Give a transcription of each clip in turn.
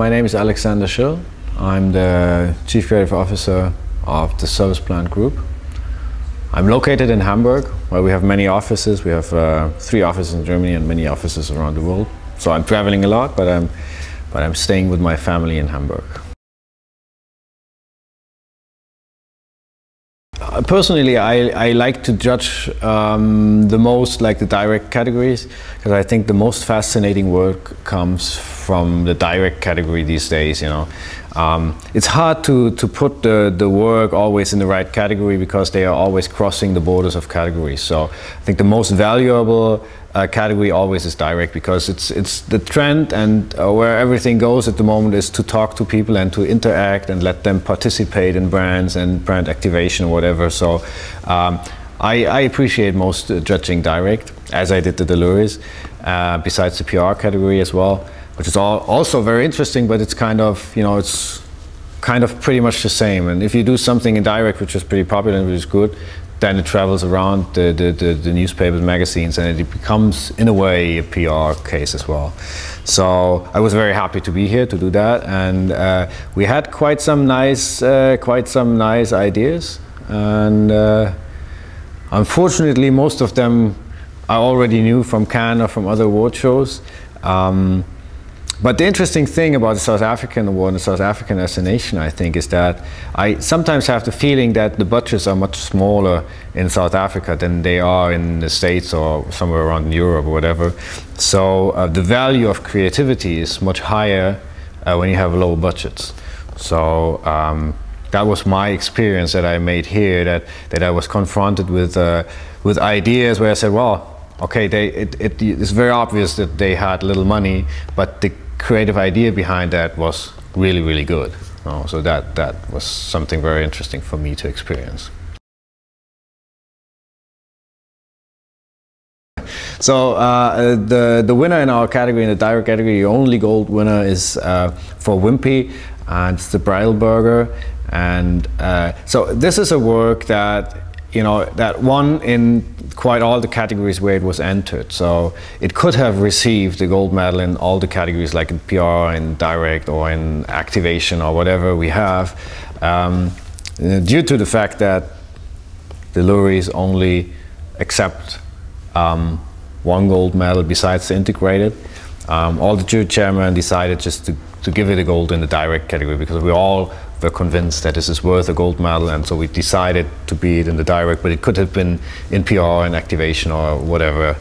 My name is Alexander Schill. I'm the Chief Creative Officer of the Service Plant Group. I'm located in Hamburg, where we have many offices. We have 3 offices in Germany and many offices around the world. So I'm traveling a lot, but I'm staying with my family in Hamburg. Personally, I like to judge the most like the direct categories, because I think the most fascinating work comes from the direct category these days. You know, it's hard to put the work always in the right category because they are always crossing the borders of categories. So I think the most valuable category always is direct, because it's the trend, and where everything goes at the moment is to talk to people and to interact and let them participate in brands and brand activation or whatever. So I appreciate most judging direct, as I did the Loeries, besides the PR category as well, which is also very interesting, but it's kind of, you know, it's kind of pretty much the same. And if you do something in direct which is pretty popular and which is good, then it travels around the newspapers, magazines, and it becomes, in a way, a PR case as well. So I was very happy to be here to do that, and we had quite some nice ideas, and unfortunately, most of them I already knew from Cannes or from other award shows. But the interesting thing about the South African award and the South African as a nation, I think, is that I sometimes have the feeling that the budgets are much smaller in South Africa than they are in the States or somewhere around Europe or whatever. So the value of creativity is much higher when you have low budgets. So that was my experience that I made here, that I was confronted with ideas where I said, well, okay, it's very obvious that they had little money, but the creative idea behind that was really, really good. So that was something very interesting for me to experience. So the winner in our category, in the direct category, the only gold winner is for Wimpy, and it's the Braille Burger. And so this is a work that, you know, that won in quite all the categories where it was entered. So it could have received the gold medal in all the categories, like in PR, in direct, or in activation, or whatever we have, due to the fact that the Loeries only accept one gold medal besides the integrated. All the jury chairmen decided just to give it a gold in the direct category, because we all were convinced that this is worth a gold medal, and so we decided to be it in the direct, but it could have been in PR and activation or whatever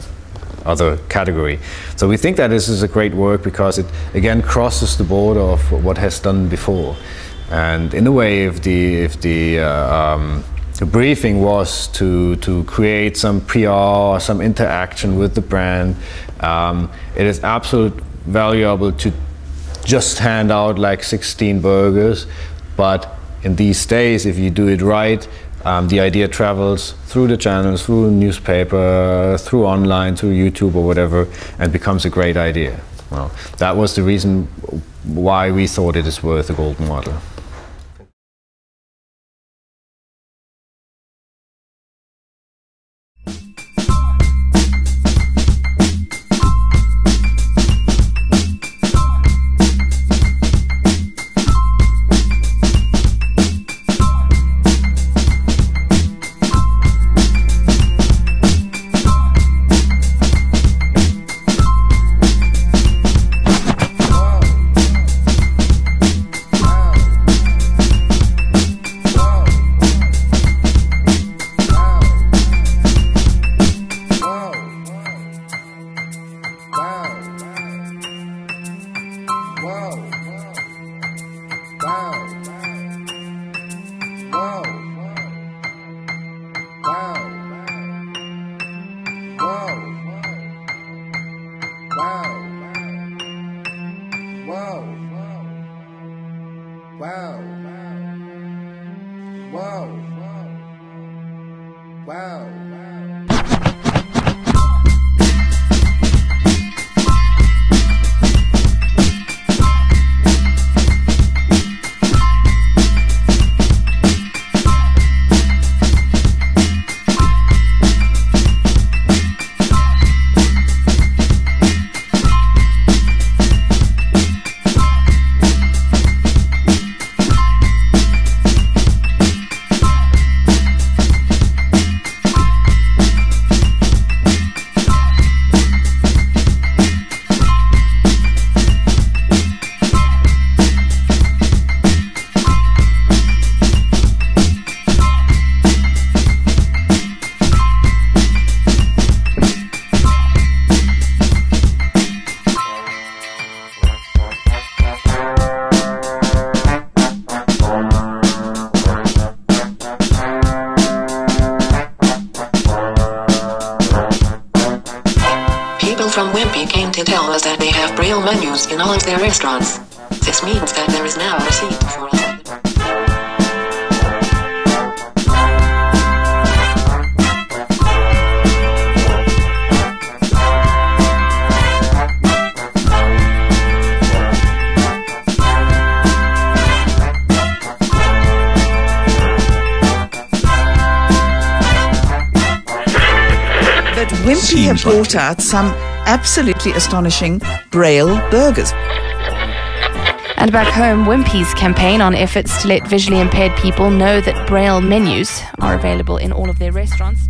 other category. So we think that this is a great work because it again crosses the border of what has done before. And in a way, if the briefing was to create some PR, some interaction with the brand, it is absolutely valuable to just hand out like 16 burgers. But in these days, if you do it right, the idea travels through the channels, through the newspaper, through online, through YouTube or whatever, and becomes a great idea. Well, that was the reason why we thought it is worth a golden model. have Braille menus in all of their restaurants. This means that there is now a receipt for all. But Wimpy have brought out some absolutely astonishing Braille burgers. And back home, Wimpy's campaign on efforts to let visually impaired people know that Braille menus are available in all of their restaurants.